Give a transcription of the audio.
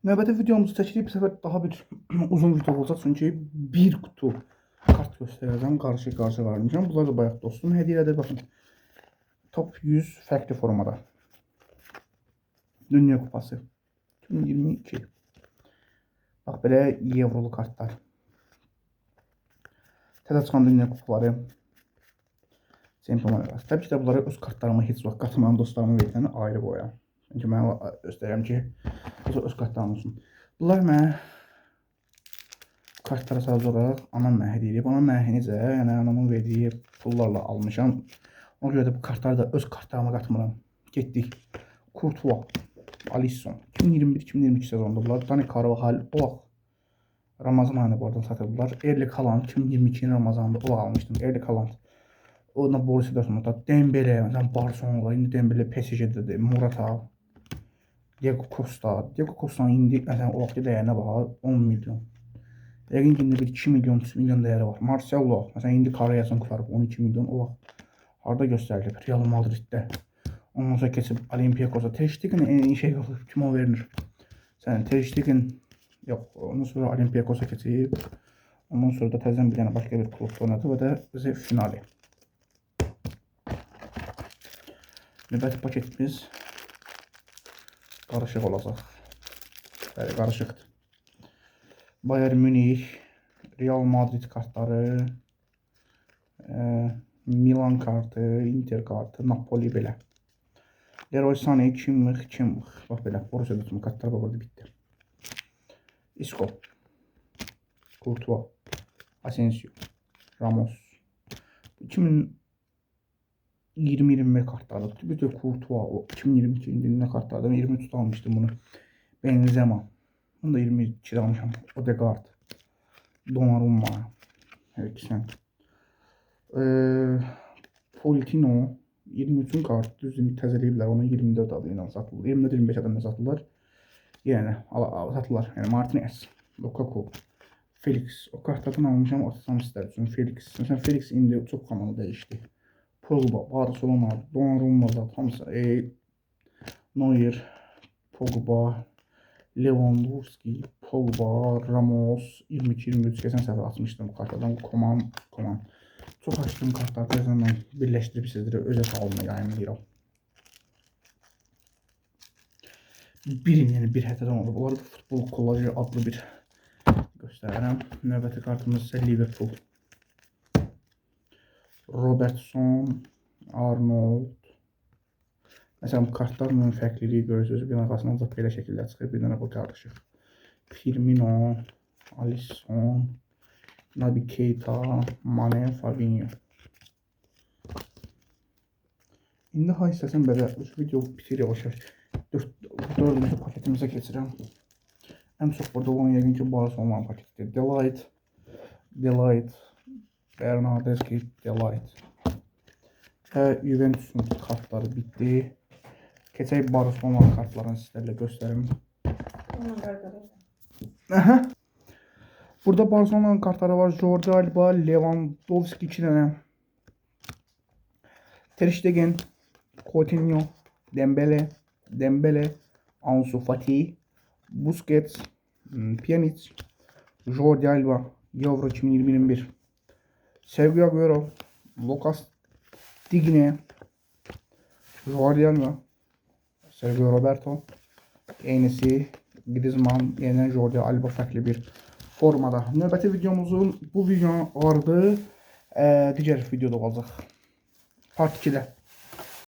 Növbəti videomuzu çəkdik. Bu səfər daha bir uzun video olacaq. Çünki bir kutu kart göstərəcəm. Qarşı-qarşı verməyəcəm. Bunlar da bayaq dostum hədiyyədir. Baxın. Top 100 fərqli formada. Dünya Kupası 2022. Bax belə Evrolu kartlar. Təzə çıxan Dünya Kupaları. Çempionlar arası. Təbii ki də bunları öz kartlarıma heç vaxt qatmayan dostlarıma verirəm, ayrı qoyuram. Çünki mən göstərirəm ki, öz kartlarım olsun. Bunlar mənə kartlara sadəcə olaraq anam mənə hədiyyə edib. Ona mən necə, yəni anamın verdiyi pullarla almışam. Ona görə də bu kartları da öz kartlarıma qatmıram. Getdik. Courtois, Alisson. 2021-2022 sezonda bunlar. Dani Carvajal o vaxt Ramazan ayında bu arada satıldılar. Erling Haaland 2022-ci Ramazanında o vaxt almışdım. Erling Haaland. Ona Borussia Dortmundda Dembele, məsələn Barcelona'da, indi Dembele PSG-dədir, Morata, Diego Costa. Diego Costa'nın indi məsələn o vaxtki dəyərinə bax 10 milyon. Yəqin ki indi bir 2 milyon, 3 milyon dəyəri var. Marcelo, məsələn indi Karayasın qurtarıb 12 milyon o vaxt harda göstərilib? Real Madriddə. Ondan sonra keçib Olympiakos'a. Ter Stegen en iyi şey olub, kim o verilir? Sən Ter Stegen yox, ondan sonra Olympiakos'a keçib. Ondan sonra da təzədən bir dənə başqa bir klubda oynadı və də bizə finali. Növbəti paketimiz qarışıq olacaq. Bəli, qarışıqdır. Bayern Münih, Real Madrid kartları, Milan kartı, Inter kartı, Napoli belə. Leroy Sané, Kimmich. Bax belə, Borussia Dortmund kartları burada bitdi. Isco, Courtois, Asensio, Ramos. 2020-21 kartlardı. Bir de Courtois o 2022'nin kartlardan 23'te almıştım bunu. Benzema. Bunu da 22'de almışım. Odegaard. Donnarumma. Evet sen. Pochettino 23'ün kartı düzünü təzələyiblər. Onu 24 adı ilə satılır. 24-25 adına satılır. Yəni satılır. Yəni Martinez, Lukaku, Felix. O kartlardan almışam. Atsam istərdim. Felix. Mesela Felix indi çox komanı dəyişdi. Pogba, Barcelona, Donnarumma da hamısı. Neuer, Pogba, Lewandowski, Pogba, Ramos, 22-23 geçen sefer atmıştım bu kartlardan. Koman. Çok açtığım kartlar təzədən birləşdirib sizlərə özət halına yayınlayıram. Yəni bir həftədən oldu. Bu arada futbol kollajı adlı bir göstərirəm. Növbəti kartımız isə Liverpool. Robertson, Arnold. Məsələn bu kartların fərqliliyi görürsünüz. Bir arasında ancaq belə şəkildə çıxır. Bir dənə bu qarışıq. Firmino, Alisson, Naby Keita, Mane, Fabinho. İndi ha istəsəm belə video bitir yavaş-yavaş. 4 paketimizə keçirəm. Ən çox burada olan yəqin ki Barcelona paketidir. Delight, Bernardeschi, Delight. Juventus'un kartları bitti. Keçək Barcelona kartlarını sizlərlə göstərim. Burada Barcelona'nın kartları var. Jordi Alba, Lewandowski 2 dənə. Ter Stegen, Coutinho, Dembele, Ansu Fati, Busquets, Pjanic, Jordi Alba, Euro 2021. Sergio Aguero, Lucas Digne, Jordi Alba, Sergio Roberto, Enes'i, Griezmann, yeniden Jordi Alba fərqli bir formada. Növbəti videomuzun bu videonun ardı digər videoda olacaq. Part 2-də.